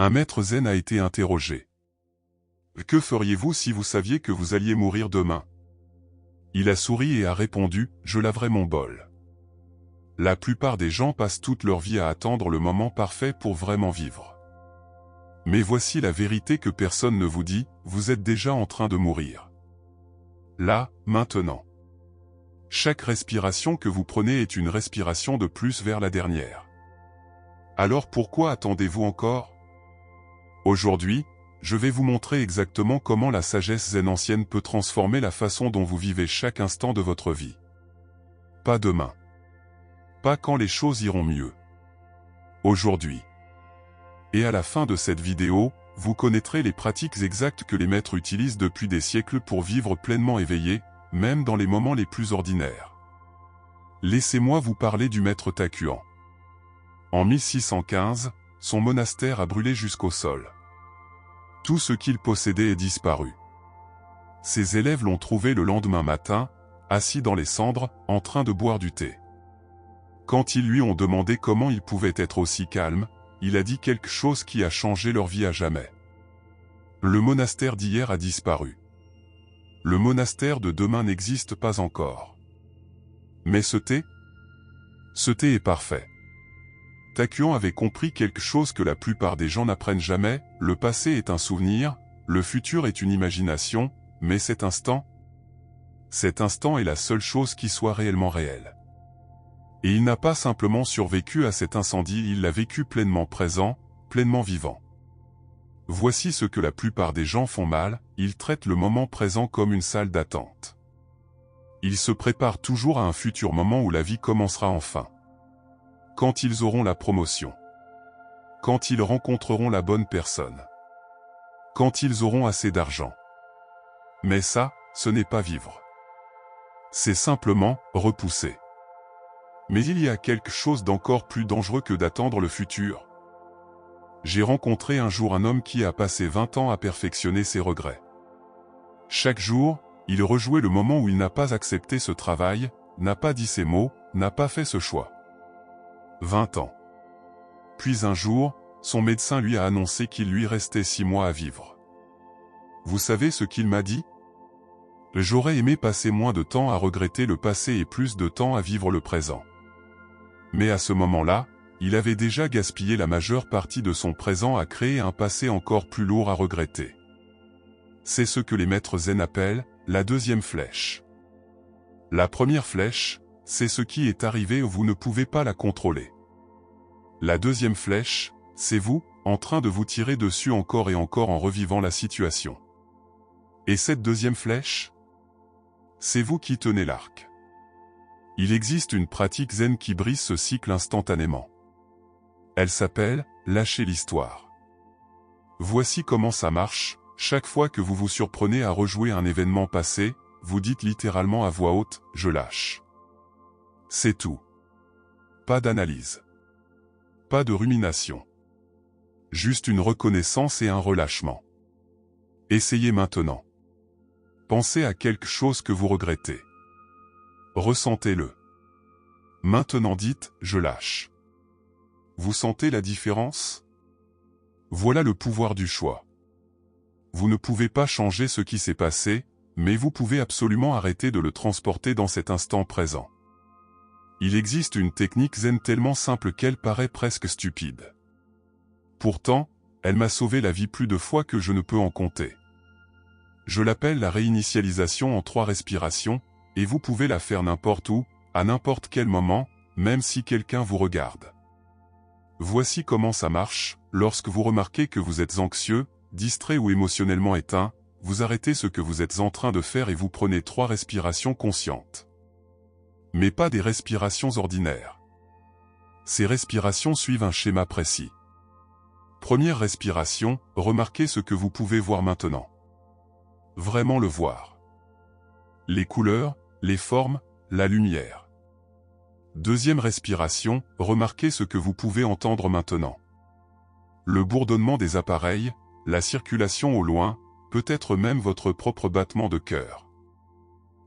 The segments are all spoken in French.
Un maître zen a été interrogé. Que feriez-vous si vous saviez que vous alliez mourir demain? Il a souri et a répondu, je laverai mon bol. La plupart des gens passent toute leur vie à attendre le moment parfait pour vraiment vivre. Mais voici la vérité que personne ne vous dit, vous êtes déjà en train de mourir. Là, maintenant. Chaque respiration que vous prenez est une respiration de plus vers la dernière. Alors pourquoi attendez-vous encore? Aujourd'hui, je vais vous montrer exactement comment la sagesse zen ancienne peut transformer la façon dont vous vivez chaque instant de votre vie. Pas demain. Pas quand les choses iront mieux. Aujourd'hui. Et à la fin de cette vidéo, vous connaîtrez les pratiques exactes que les maîtres utilisent depuis des siècles pour vivre pleinement éveillé, même dans les moments les plus ordinaires. Laissez-moi vous parler du maître Takuan. En 1615, son monastère a brûlé jusqu'au sol. Tout ce qu'il possédait est disparu. Ses élèves l'ont trouvé le lendemain matin, assis dans les cendres, en train de boire du thé. Quand ils lui ont demandé comment il pouvait être aussi calme, il a dit quelque chose qui a changé leur vie à jamais. Le monastère d'hier a disparu. Le monastère de demain n'existe pas encore. Mais ce thé est parfait. Takuan avait compris quelque chose que la plupart des gens n'apprennent jamais, le passé est un souvenir, le futur est une imagination, mais cet instant est la seule chose qui soit réellement réelle. Et il n'a pas simplement survécu à cet incendie, il l'a vécu pleinement présent, pleinement vivant. Voici ce que la plupart des gens font mal, ils traitent le moment présent comme une salle d'attente. Ils se préparent toujours à un futur moment où la vie commencera enfin. Quand ils auront la promotion. Quand ils rencontreront la bonne personne. Quand ils auront assez d'argent. Mais ça, ce n'est pas vivre. C'est simplement repousser. Mais il y a quelque chose d'encore plus dangereux que d'attendre le futur. J'ai rencontré un jour un homme qui a passé 20 ans à perfectionner ses regrets. Chaque jour, il rejouait le moment où il n'a pas accepté ce travail, n'a pas dit ces mots, n'a pas fait ce choix. 20 ans. Puis un jour, son médecin lui a annoncé qu'il lui restait 6 mois à vivre. Vous savez ce qu'il m'a dit? J'aurais aimé passer moins de temps à regretter le passé et plus de temps à vivre le présent. Mais à ce moment-là, il avait déjà gaspillé la majeure partie de son présent à créer un passé encore plus lourd à regretter. C'est ce que les maîtres zen appellent la deuxième flèche. La première flèche, c'est ce qui est arrivé et vous ne pouvez pas la contrôler. La deuxième flèche, c'est vous, en train de vous tirer dessus encore et encore en revivant la situation. Et cette deuxième flèche, c'est vous qui tenez l'arc. Il existe une pratique zen qui brise ce cycle instantanément. Elle s'appelle « lâcher l'histoire ». Voici comment ça marche, chaque fois que vous vous surprenez à rejouer un événement passé, vous dites littéralement à voix haute « je lâche ». C'est tout. Pas d'analyse. Pas de rumination. Juste une reconnaissance et un relâchement. Essayez maintenant. Pensez à quelque chose que vous regrettez. Ressentez-le. Maintenant dites « je lâche ». Vous sentez la différence? Voilà le pouvoir du choix. Vous ne pouvez pas changer ce qui s'est passé, mais vous pouvez absolument arrêter de le transporter dans cet instant présent. Il existe une technique zen tellement simple qu'elle paraît presque stupide. Pourtant, elle m'a sauvé la vie plus de fois que je ne peux en compter. Je l'appelle la réinitialisation en 3 respirations, et vous pouvez la faire n'importe où, à n'importe quel moment, même si quelqu'un vous regarde. Voici comment ça marche, lorsque vous remarquez que vous êtes anxieux, distrait ou émotionnellement éteint, vous arrêtez ce que vous êtes en train de faire et vous prenez 3 respirations conscientes. Mais pas des respirations ordinaires. Ces respirations suivent un schéma précis. Première respiration, remarquez ce que vous pouvez voir maintenant. Vraiment le voir. Les couleurs, les formes, la lumière. Deuxième respiration, remarquez ce que vous pouvez entendre maintenant. Le bourdonnement des appareils, la circulation au loin, peut-être même votre propre battement de cœur.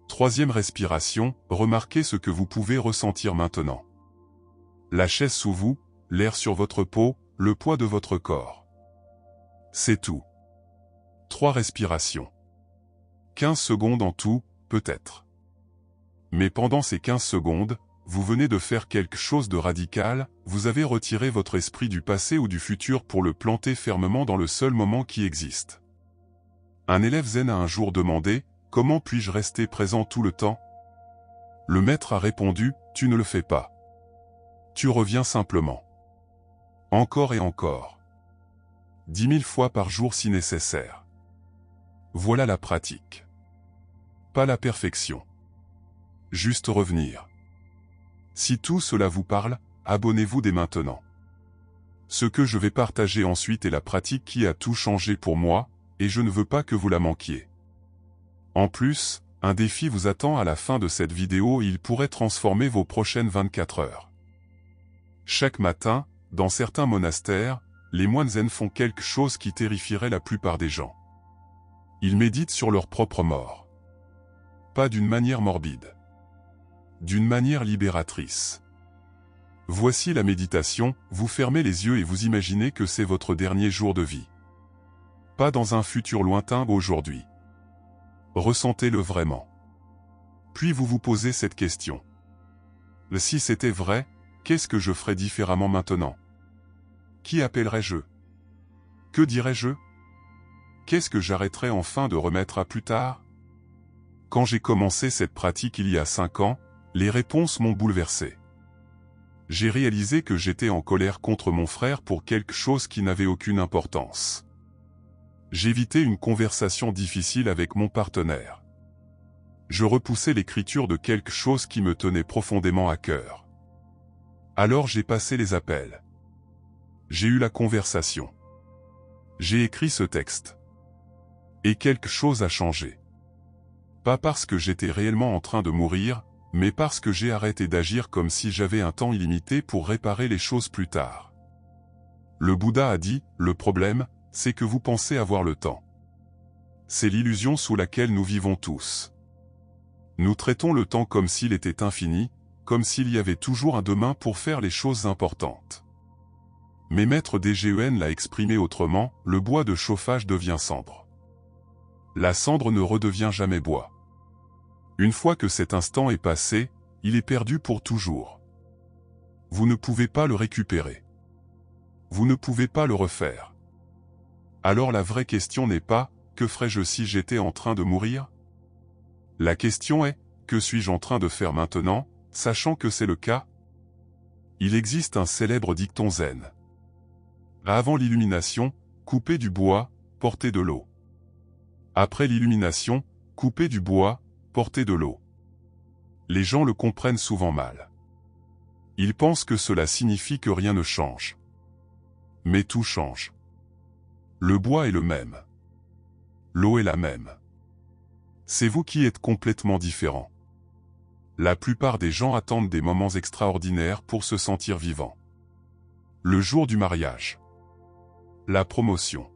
Troisième respiration, remarquez ce que vous pouvez ressentir maintenant. La chaise sous vous, l'air sur votre peau, le poids de votre corps. C'est tout. 3 respirations. 15 secondes en tout, peut-être. Mais pendant ces 15 secondes, vous venez de faire quelque chose de radical, vous avez retiré votre esprit du passé ou du futur pour le planter fermement dans le seul moment qui existe. Un élève zen a un jour demandé « Comment puis-je rester présent tout le temps ?» Le maître a répondu « Tu ne le fais pas. Tu reviens simplement. Encore et encore. 10 000 fois par jour si nécessaire. » Voilà la pratique. Pas la perfection. Juste revenir. Si tout cela vous parle, abonnez-vous dès maintenant. Ce que je vais partager ensuite est la pratique qui a tout changé pour moi, et je ne veux pas que vous la manquiez. En plus, un défi vous attend à la fin de cette vidéo et il pourrait transformer vos prochaines 24 heures. Chaque matin, dans certains monastères, les moines zen font quelque chose qui terrifierait la plupart des gens. Ils méditent sur leur propre mort. Pas d'une manière morbide. D'une manière libératrice. Voici la méditation, vous fermez les yeux et vous imaginez que c'est votre dernier jour de vie. Pas dans un futur lointain aujourd'hui. Ressentez-le vraiment. Puis vous vous posez cette question. Si c'était vrai, qu'est-ce que je ferais différemment maintenant? Qui appellerais-je? Que dirais-je? Qu'est-ce que j'arrêterais enfin de remettre à plus tard? Quand j'ai commencé cette pratique il y a 5 ans, les réponses m'ont bouleversé. J'ai réalisé que j'étais en colère contre mon frère pour quelque chose qui n'avait aucune importance. J'évitais une conversation difficile avec mon partenaire. Je repoussais l'écriture de quelque chose qui me tenait profondément à cœur. Alors j'ai passé les appels. J'ai eu la conversation. J'ai écrit ce texte. Et quelque chose a changé. Pas parce que j'étais réellement en train de mourir, mais parce que j'ai arrêté d'agir comme si j'avais un temps illimité pour réparer les choses plus tard. Le Bouddha a dit, le problème, c'est que vous pensez avoir le temps. C'est l'illusion sous laquelle nous vivons tous. Nous traitons le temps comme s'il était infini, comme s'il y avait toujours un demain pour faire les choses importantes. Mais Maître Dgen l'a exprimé autrement, le bois de chauffage devient cendre. La cendre ne redevient jamais bois. Une fois que cet instant est passé, il est perdu pour toujours. Vous ne pouvez pas le récupérer. Vous ne pouvez pas le refaire. Alors la vraie question n'est pas « Que ferais-je si j'étais en train de mourir ?» La question est « Que suis-je en train de faire maintenant, sachant que c'est le cas ?» Il existe un célèbre dicton zen. Avant l'illumination, coupez du bois, portez de l'eau. Après l'illumination, coupez du bois, portez de l'eau. Les gens le comprennent souvent mal. Ils pensent que cela signifie que rien ne change. Mais tout change. Le bois est le même. L'eau est la même. C'est vous qui êtes complètement différent. La plupart des gens attendent des moments extraordinaires pour se sentir vivants. Le jour du mariage. La promotion.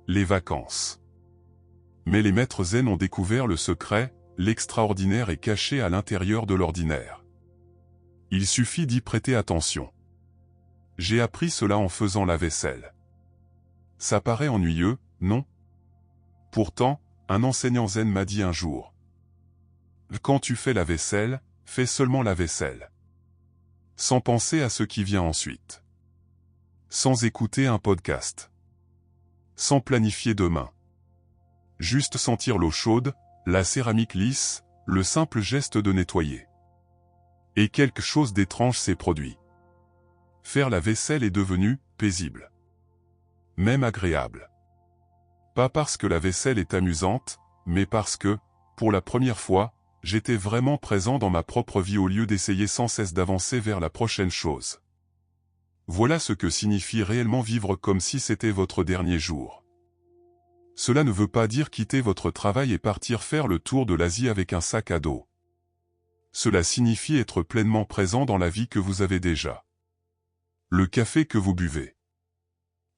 Les vacances. Mais les maîtres zen ont découvert le secret, l'extraordinaire est caché à l'intérieur de l'ordinaire. Il suffit d'y prêter attention. J'ai appris cela en faisant la vaisselle. Ça paraît ennuyeux, non? Pourtant, un enseignant zen m'a dit un jour. Quand tu fais la vaisselle, fais seulement la vaisselle. Sans penser à ce qui vient ensuite. Sans écouter un podcast. Sans planifier demain. Juste sentir l'eau chaude, la céramique lisse, le simple geste de nettoyer. Et quelque chose d'étrange s'est produit. Faire la vaisselle est devenu paisible. Même agréable. Pas parce que la vaisselle est amusante, mais parce que, pour la première fois, j'étais vraiment présent dans ma propre vie au lieu d'essayer sans cesse d'avancer vers la prochaine chose. Voilà ce que signifie réellement vivre comme si c'était votre dernier jour. Cela ne veut pas dire quitter votre travail et partir faire le tour de l'Asie avec un sac à dos. Cela signifie être pleinement présent dans la vie que vous avez déjà. Le café que vous buvez.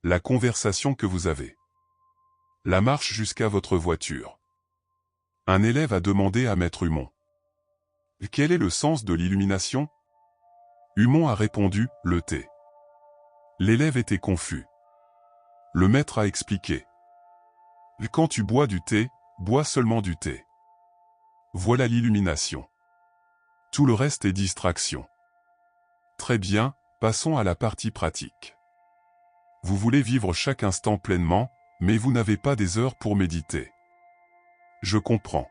La conversation que vous avez. La marche jusqu'à votre voiture. Un élève a demandé à Maître Humon. Quel est le sens de l'illumination? Humon a répondu, le thé. L'élève était confus. Le maître a expliqué. Quand tu bois du thé, bois seulement du thé. Voilà l'illumination. Tout le reste est distraction. Très bien, passons à la partie pratique. Vous voulez vivre chaque instant pleinement, mais vous n'avez pas des heures pour méditer. Je comprends.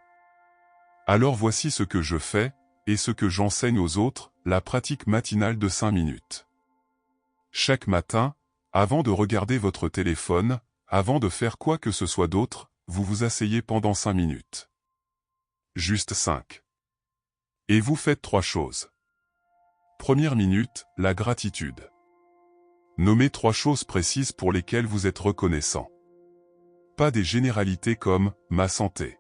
Alors voici ce que je fais, et ce que j'enseigne aux autres, la pratique matinale de 5 minutes. Chaque matin, avant de regarder votre téléphone, avant de faire quoi que ce soit d'autre, vous vous asseyez pendant 5 minutes. Juste 5. Et vous faites 3 choses. Première minute, la gratitude. Nommez 3 choses précises pour lesquelles vous êtes reconnaissant. Pas des généralités comme « ma santé ».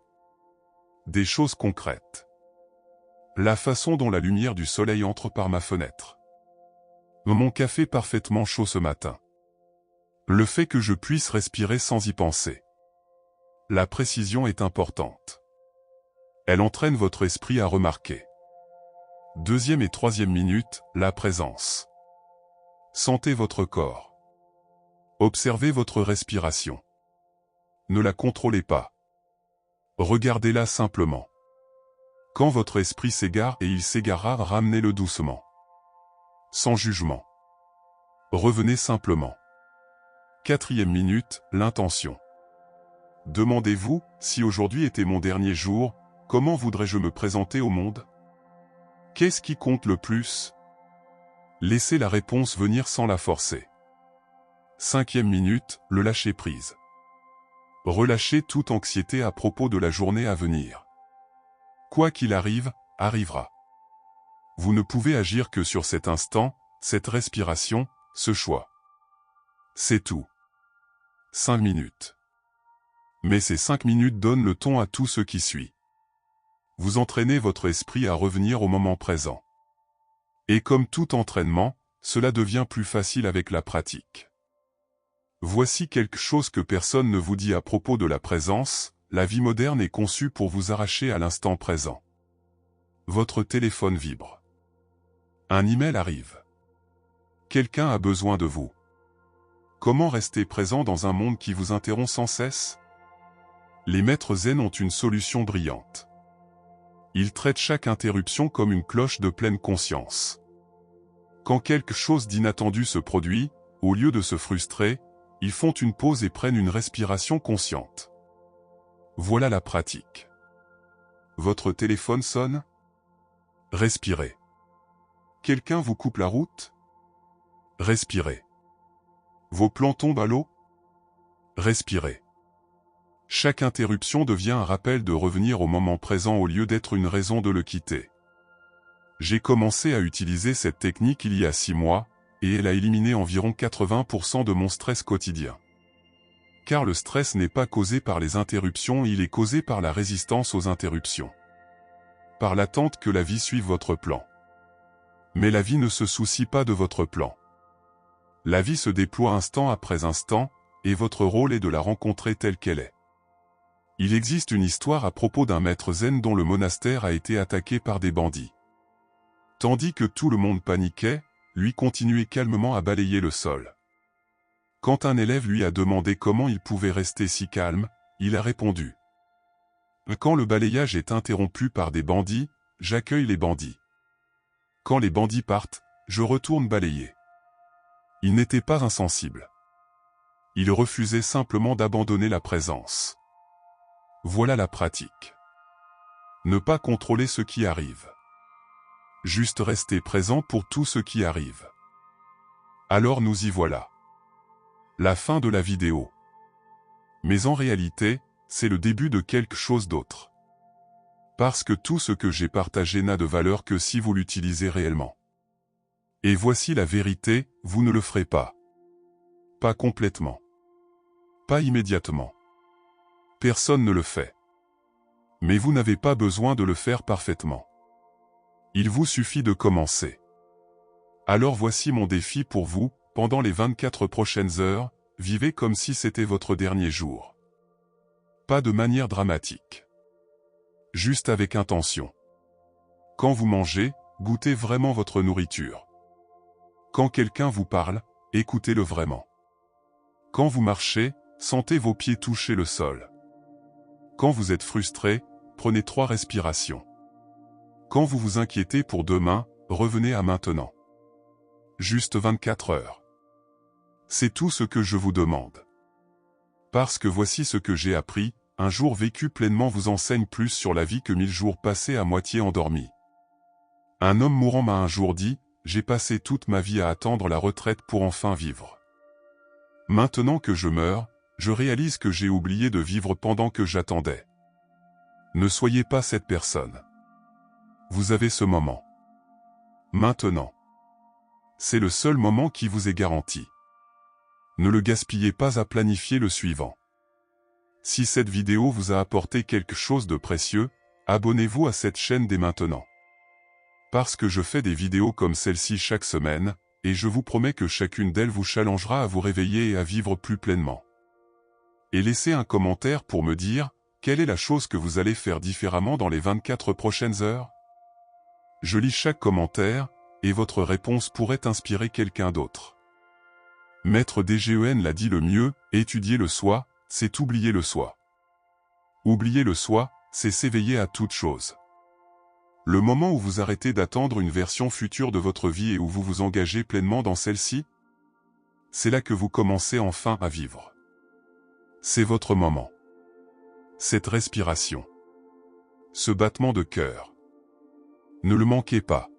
Des choses concrètes. La façon dont la lumière du soleil entre par ma fenêtre. Mon café parfaitement chaud ce matin. Le fait que je puisse respirer sans y penser. La précision est importante. Elle entraîne votre esprit à remarquer. Deuxième et troisième minute, la présence. Sentez votre corps. Observez votre respiration. Ne la contrôlez pas. Regardez-la simplement. Quand votre esprit s'égare et il s'égarera, ramenez-le doucement. Sans jugement. Revenez simplement. Quatrième minute, l'intention. Demandez-vous, si aujourd'hui était mon dernier jour, comment voudrais-je me présenter au monde? Qu'est-ce qui compte le plus? Laissez la réponse venir sans la forcer. Cinquième minute, le lâcher-prise. Relâchez toute anxiété à propos de la journée à venir. Quoi qu'il arrive, arrivera. Vous ne pouvez agir que sur cet instant, cette respiration, ce choix. C'est tout. 5 minutes. Mais ces 5 minutes donnent le ton à tout ce qui suit. Vous entraînez votre esprit à revenir au moment présent. Et comme tout entraînement, cela devient plus facile avec la pratique. Voici quelque chose que personne ne vous dit à propos de la présence, la vie moderne est conçue pour vous arracher à l'instant présent. Votre téléphone vibre. Un email arrive. Quelqu'un a besoin de vous. Comment rester présent dans un monde qui vous interrompt sans cesse? Les maîtres zen ont une solution brillante. Ils traitent chaque interruption comme une cloche de pleine conscience. Quand quelque chose d'inattendu se produit, au lieu de se frustrer, ils font une pause et prennent une respiration consciente. Voilà la pratique. Votre téléphone sonne? Respirez. Quelqu'un vous coupe la route? Respirez. Vos plans tombent à l'eau? Respirez. Chaque interruption devient un rappel de revenir au moment présent au lieu d'être une raison de le quitter. J'ai commencé à utiliser cette technique il y a 6 mois, et elle a éliminé environ 80% de mon stress quotidien. Car le stress n'est pas causé par les interruptions, il est causé par la résistance aux interruptions. Par l'attente que la vie suive votre plan. Mais la vie ne se soucie pas de votre plan. La vie se déploie instant après instant, et votre rôle est de la rencontrer telle qu'elle est. Il existe une histoire à propos d'un maître zen dont le monastère a été attaqué par des bandits. Tandis que tout le monde paniquait, lui continuait calmement à balayer le sol. Quand un élève lui a demandé comment il pouvait rester si calme, il a répondu. Quand le balayage est interrompu par des bandits, j'accueille les bandits. Quand les bandits partent, je retourne balayer. Il n'était pas insensible. Il refusait simplement d'abandonner la présence. Voilà la pratique. Ne pas contrôler ce qui arrive. Juste rester présent pour tout ce qui arrive. Alors nous y voilà. La fin de la vidéo. Mais en réalité, c'est le début de quelque chose d'autre. Parce que tout ce que j'ai partagé n'a de valeur que si vous l'utilisez réellement. Et voici la vérité, vous ne le ferez pas. Pas complètement. Pas immédiatement. Personne ne le fait. Mais vous n'avez pas besoin de le faire parfaitement. Il vous suffit de commencer. Alors voici mon défi pour vous, pendant les 24 prochaines heures, vivez comme si c'était votre dernier jour. Pas de manière dramatique. Juste avec intention. Quand vous mangez, goûtez vraiment votre nourriture. Quand quelqu'un vous parle, écoutez-le vraiment. Quand vous marchez, sentez vos pieds toucher le sol. Quand vous êtes frustré, prenez 3 respirations. Quand vous vous inquiétez pour demain, revenez à maintenant. Juste 24 heures. C'est tout ce que je vous demande. Parce que voici ce que j'ai appris, un jour vécu pleinement vous enseigne plus sur la vie que 1000 jours passés à moitié endormis. Un homme mourant m'a un jour dit, j'ai passé toute ma vie à attendre la retraite pour enfin vivre. Maintenant que je meurs, je réalise que j'ai oublié de vivre pendant que j'attendais. Ne soyez pas cette personne. Vous avez ce moment. Maintenant. C'est le seul moment qui vous est garanti. Ne le gaspillez pas à planifier le suivant. Si cette vidéo vous a apporté quelque chose de précieux, abonnez-vous à cette chaîne dès maintenant. Parce que je fais des vidéos comme celle-ci chaque semaine, et je vous promets que chacune d'elles vous challengera à vous réveiller et à vivre plus pleinement. Et laissez un commentaire pour me dire, quelle est la chose que vous allez faire différemment dans les 24 prochaines heures? Je lis chaque commentaire, et votre réponse pourrait inspirer quelqu'un d'autre. Maître DGEN l'a dit le mieux, étudier le soi, c'est oublier le soi. Oublier le soi, c'est s'éveiller à toute chose. Le moment où vous arrêtez d'attendre une version future de votre vie et où vous vous engagez pleinement dans celle-ci, c'est là que vous commencez enfin à vivre. C'est votre moment. Cette respiration. Ce battement de cœur. Ne le manquez pas.